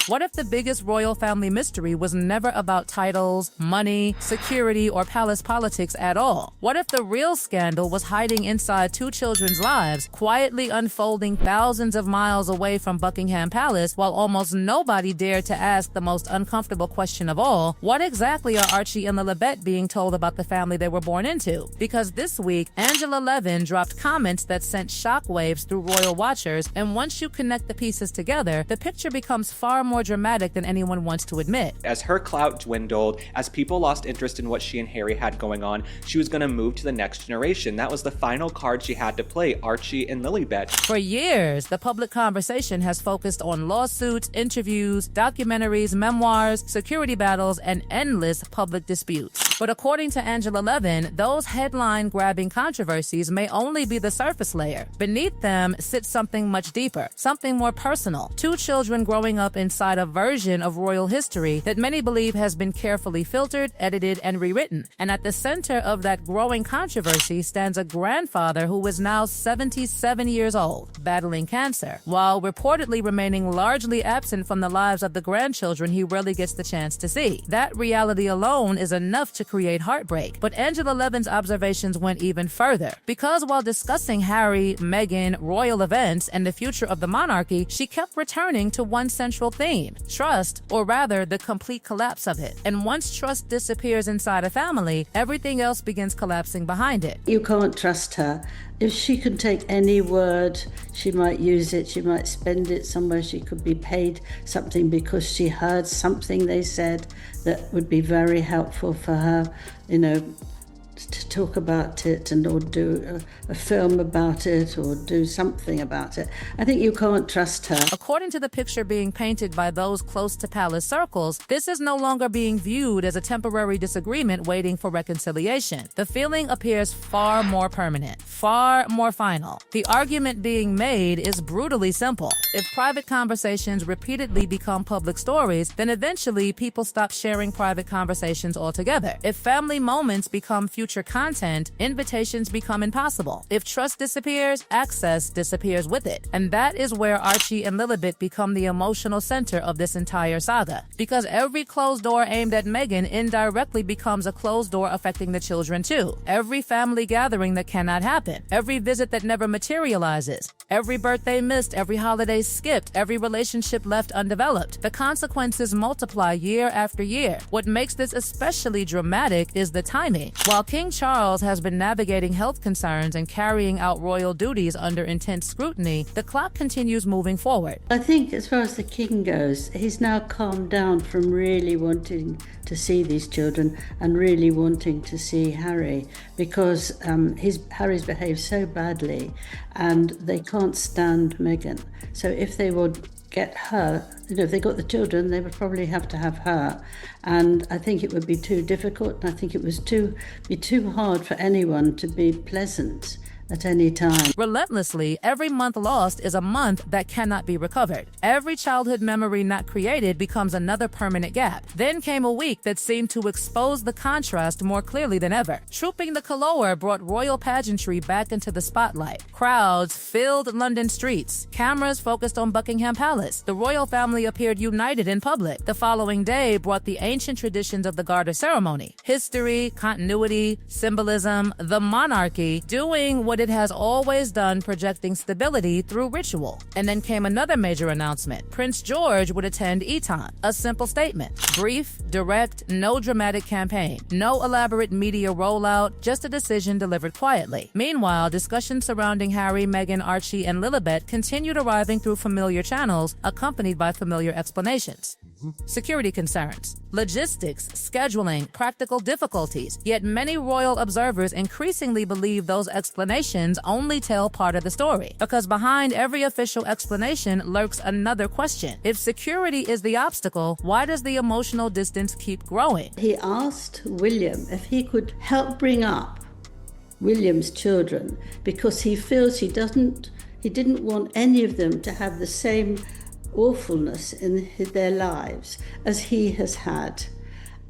What if the biggest royal family mystery was never about titles, money, security, or palace politics at all? What if the real scandal was hiding inside two children's lives, quietly unfolding thousands of miles away from Buckingham Palace, while almost nobody dared to ask the most uncomfortable question of all: what exactly are Archie and Lilibet being told about the family they were born into? Because this week, Levin dropped comments that sent shockwaves through royal watchers, and once you connect the pieces together, the picture becomes far more dramatic than anyone wants to admit. As her clout dwindled, as people lost interest in what she and Harry had going on, she was going to move to the next generation. That was the final card she had to play, Archie and Lilibet. For years, the public conversation has focused on lawsuits, interviews, documentaries, memoirs, security battles, and endless public disputes. But according to Levin, those headline-grabbing controversies may only be the surface layer. Beneath them sits something much deeper, something more personal. Two children growing up inside a version of royal history that many believe has been carefully filtered, edited, and rewritten. And at the center of that growing controversy stands a grandfather who is now 77 years old, battling cancer, while reportedly remaining largely absent from the lives of the grandchildren he rarely gets the chance to see. That reality alone is enough to create heartbreak. But Levin's observations went even further, because while discussing Harry, Meghan, royal events, and the future of the monarchy, she kept returning to one central theme: trust, or rather, the complete collapse of it. And once trust disappears inside a family, everything else begins collapsing behind it. You can't trust her. If she can take any word, she might use it, she might spend it somewhere, she could be paid something because she heard something they said that would be very helpful for her, to talk about it or do a film about it or do something about it. I think you can't trust her. According to the picture being painted by those close to palace circles, this is no longer being viewed as a temporary disagreement waiting for reconciliation. The feeling appears far more permanent, far more final. The argument being made is brutally simple. If private conversations repeatedly become public stories, then eventually people stop sharing private conversations altogether. If family moments become future content, invitations become impossible. If trust disappears, access disappears with it. And that is where Archie and Lilibet become the emotional center of this entire saga. Because every closed door aimed at Meghan indirectly becomes a closed door affecting the children too. Every family gathering that cannot happen, every visit that never materializes, every birthday missed, every holiday skipped, every relationship left undeveloped. The consequences multiply year after year. What makes this especially dramatic is the timing. While King Charles has been navigating health concerns and carrying out royal duties under intense scrutiny, the clock continues moving forward. I think as far as the king goes, he's now calmed down from really wanting to see these children and really wanting to see Harry, because Harry's behaved so badly and they can't stand Meghan. So if they would get her, if they got the children, they would probably have to have her. And I think it would be too difficult. I think it was be too hard for anyone to be pleasant at any time. Relentlessly, every month lost is a month that cannot be recovered. Every childhood memory not created becomes another permanent gap. Then came a week that seemed to expose the contrast more clearly than ever. Trooping the Colour brought royal pageantry back into the spotlight. Crowds filled London streets. Cameras focused on Buckingham Palace. The royal family appeared united in public. The following day brought the ancient traditions of the Garter ceremony. History, continuity, symbolism, the monarchy doing what it has always done, projecting stability through ritual. And then came another major announcement. Prince George would attend Eton. A simple statement. Brief, direct, no dramatic campaign. No elaborate media rollout, just a decision delivered quietly. Meanwhile, discussions surrounding Harry, Meghan, Archie, and Lilibet continued arriving through familiar channels, accompanied by familiar explanations. Security concerns, logistics, scheduling, practical difficulties. Yet many royal observers increasingly believe those explanations only tell part of the story. Because behind every official explanation lurks another question. If security is the obstacle, why does the emotional distance keep growing? He asked William if he could help bring up William's children because he feels he didn't want any of them to have the same awfulness in their lives as he has had.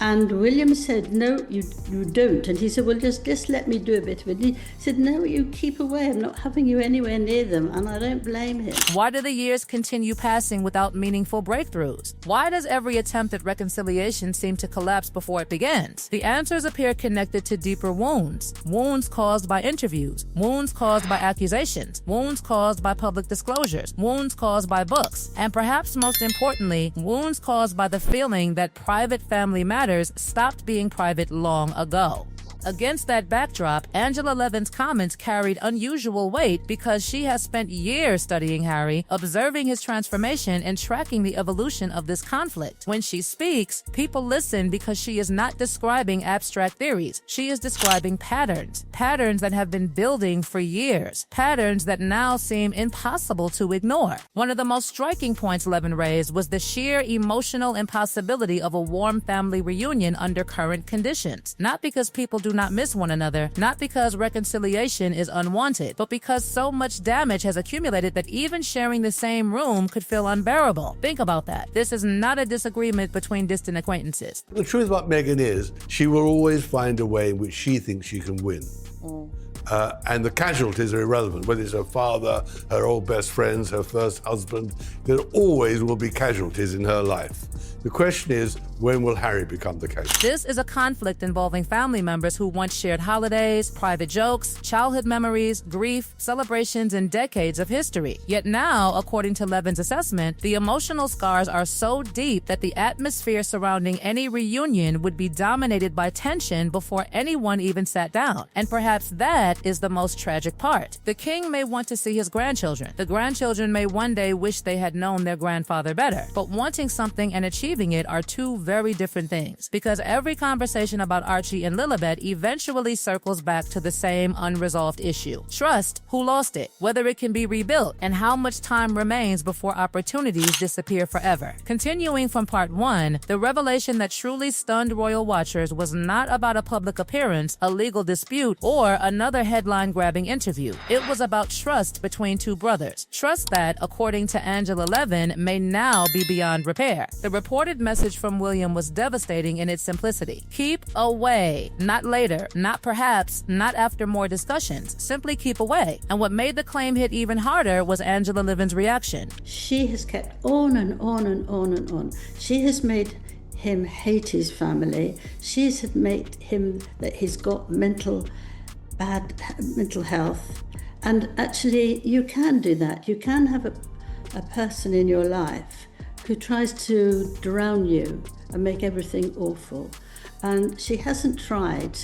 And William said, no, you don't. And he said, well, just let me do a bit of it. He said, no, you keep away. I'm not having you anywhere near them. And I don't blame him. Why do the years continue passing without meaningful breakthroughs? Why does every attempt at reconciliation seem to collapse before it begins? The answers appear connected to deeper wounds. Wounds caused by interviews. Wounds caused by accusations. Wounds caused by public disclosures. Wounds caused by books. And perhaps most importantly, wounds caused by the feeling that private family matters stopped being private long ago. Against that backdrop, Angela Levin's comments carried unusual weight because she has spent years studying Harry, observing his transformation and tracking the evolution of this conflict. When she speaks, people listen because she is not describing abstract theories. She is describing patterns. Patterns that have been building for years. Patterns that now seem impossible to ignore. One of the most striking points Levin raised was the sheer emotional impossibility of a warm family reunion under current conditions. Not because people do not miss one another, not because reconciliation is unwanted, but because so much damage has accumulated that even sharing the same room could feel unbearable. Think about that. This is not a disagreement between distant acquaintances. The truth about Meghan is she will always find a way in which she thinks she can win. And the casualties are irrelevant, whether it's her father, her old best friends, her first husband. There always will be casualties in her life. The question is, when will Harry become the casualty? This is a conflict involving family members who once shared holidays, private jokes, childhood memories, grief, celebrations, and decades of history. Yet now, according to Levin's assessment, the emotional scars are so deep that the atmosphere surrounding any reunion would be dominated by tension before anyone even sat down. And perhaps that is the most tragic part. The king may want to see his grandchildren. The grandchildren may one day wish they had known their grandfather better. But wanting something and achieving it are two very different things, because every conversation about Archie and Lilibet eventually circles back to the same unresolved issue. Trust, who lost it, whether it can be rebuilt, and how much time remains before opportunities disappear forever. Continuing from part 1, the revelation that truly stunned royal watchers was not about a public appearance, a legal dispute, or another headline-grabbing interview. It was about trust between two brothers. Trust that, according to Angela Levin, may now be beyond repair. The reported message from William was devastating in its simplicity. Keep away. Not later, not perhaps, not after more discussions. Simply keep away. And what made the claim hit even harder was Angela Levin's reaction. She has kept on and on and on and on. She has made him hate his family. She's made him that he's got bad mental health. And actually, you can do that. You can have a person in your life who tries to drown you and make everything awful. And she hasn't tried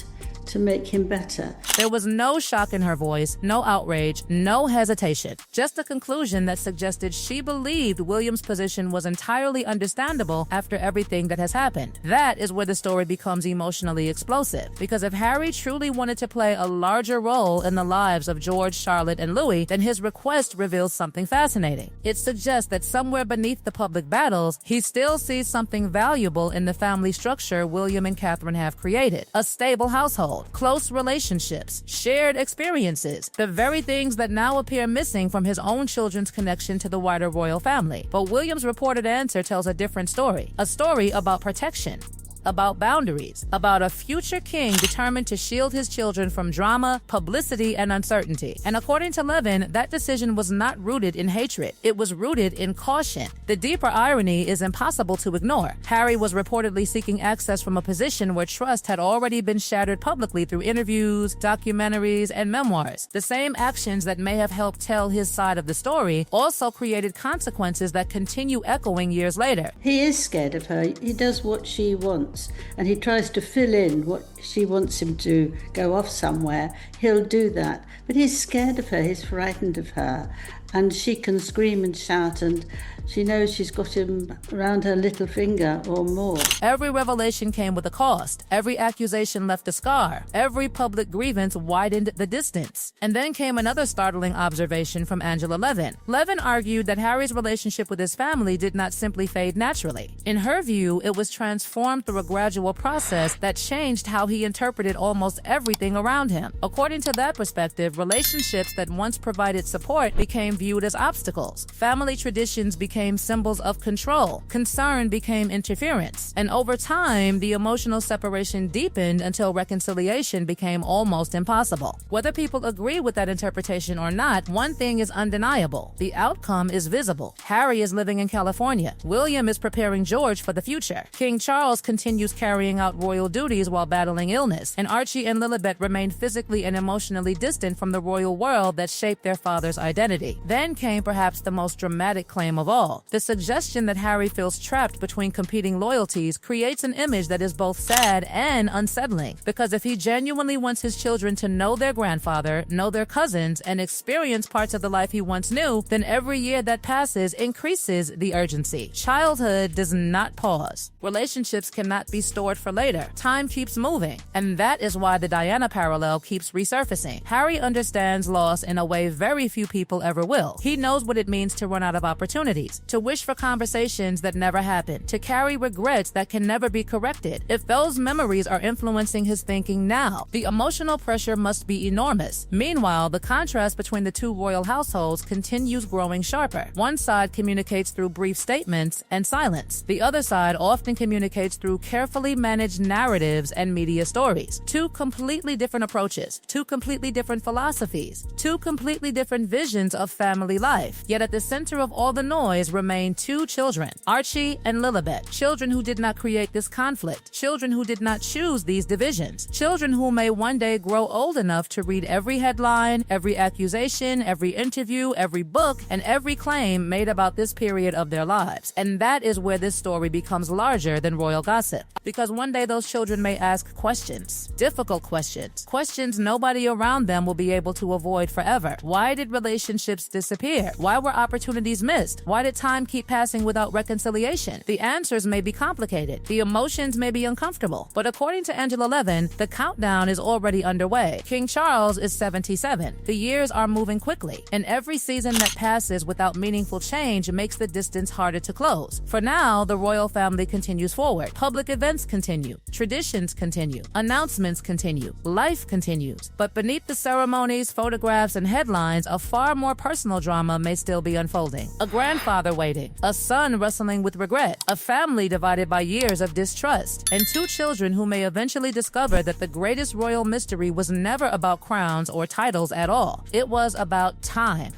to make him better. There was no shock in her voice, no outrage, no hesitation. Just a conclusion that suggested she believed William's position was entirely understandable after everything that has happened. That is where the story becomes emotionally explosive. Because if Harry truly wanted to play a larger role in the lives of George, Charlotte, and Louis, then his request reveals something fascinating. It suggests that somewhere beneath the public battles, he still sees something valuable in the family structure William and Catherine have created. A stable household, close relationships, shared experiences, the very things that now appear missing from his own children's connection to the wider royal family. But William's reported answer tells a different story, a story about protection, about boundaries, about a future king determined to shield his children from drama, publicity, and uncertainty. And according to Levin, that decision was not rooted in hatred. It was rooted in caution. The deeper irony is impossible to ignore. Harry was reportedly seeking access from a position where trust had already been shattered publicly through interviews, documentaries, and memoirs. The same actions that may have helped tell his side of the story also created consequences that continue echoing years later. He is scared of her. He does what she wants. And he tries to fill in what she wants him to go off somewhere. He'll do that. But he's scared of her. He's frightened of her. And she can scream and shout, and she knows she's got him around her little finger or more. Every revelation came with a cost. Every accusation left a scar. Every public grievance widened the distance. And then came another startling observation from Angela Levin. Levin argued that Harry's relationship with his family did not simply fade naturally. In her view, it was transformed through a gradual process that changed how he interpreted almost everything around him. According to that perspective, relationships that once provided support became viewed as obstacles. Family traditions became symbols of control. Concern became interference. And over time, the emotional separation deepened until reconciliation became almost impossible. Whether people agree with that interpretation or not, one thing is undeniable. The outcome is visible. Harry is living in California. William is preparing George for the future. King Charles continues carrying out royal duties while battling illness. And Archie and Lilibet remain physically and emotionally distant from the royal world that shaped their father's identity. Then came perhaps the most dramatic claim of all. The suggestion that Harry feels trapped between competing loyalties creates an image that is both sad and unsettling. Because if he genuinely wants his children to know their grandfather, know their cousins, and experience parts of the life he once knew, then every year that passes increases the urgency. Childhood does not pause. Relationships cannot be stored for later. Time keeps moving. And that is why the Diana parallel keeps resurfacing. Harry understands loss in a way very few people ever will. He knows what it means to run out of opportunities, to wish for conversations that never happen, to carry regrets that can never be corrected. If those memories are influencing his thinking now, the emotional pressure must be enormous. Meanwhile, the contrast between the two royal households continues growing sharper. One side communicates through brief statements and silence. The other side often communicates through carefully managed narratives and media stories. Two completely different approaches, two completely different philosophies, two completely different visions of family life. Yet at the center of all the noise remain two children, Archie and Lilibet, children who did not create this conflict, children who did not choose these divisions, children who may one day grow old enough to read every headline, every accusation, every interview, every book, and every claim made about this period of their lives. And that is where this story becomes larger than royal gossip. Because one day those children may ask questions, difficult questions, questions nobody around them will be able to avoid forever. Why did relationships disappear? Why were opportunities missed? Why did time keep passing without reconciliation? The answers may be complicated. The emotions may be uncomfortable. But according to Angela Levin, the countdown is already underway. King Charles is 77. The years are moving quickly, and every season that passes without meaningful change makes the distance harder to close. For now, the royal family continues forward. Public events continue. Traditions continue. Announcements continue. Life continues. But beneath the ceremonies, photographs, and headlines, a far more personal drama may still be unfolding. A grandfather waiting, a son wrestling with regret, a family divided by years of distrust, and two children who may eventually discover that the greatest royal mystery was never about crowns or titles at all. It was about time.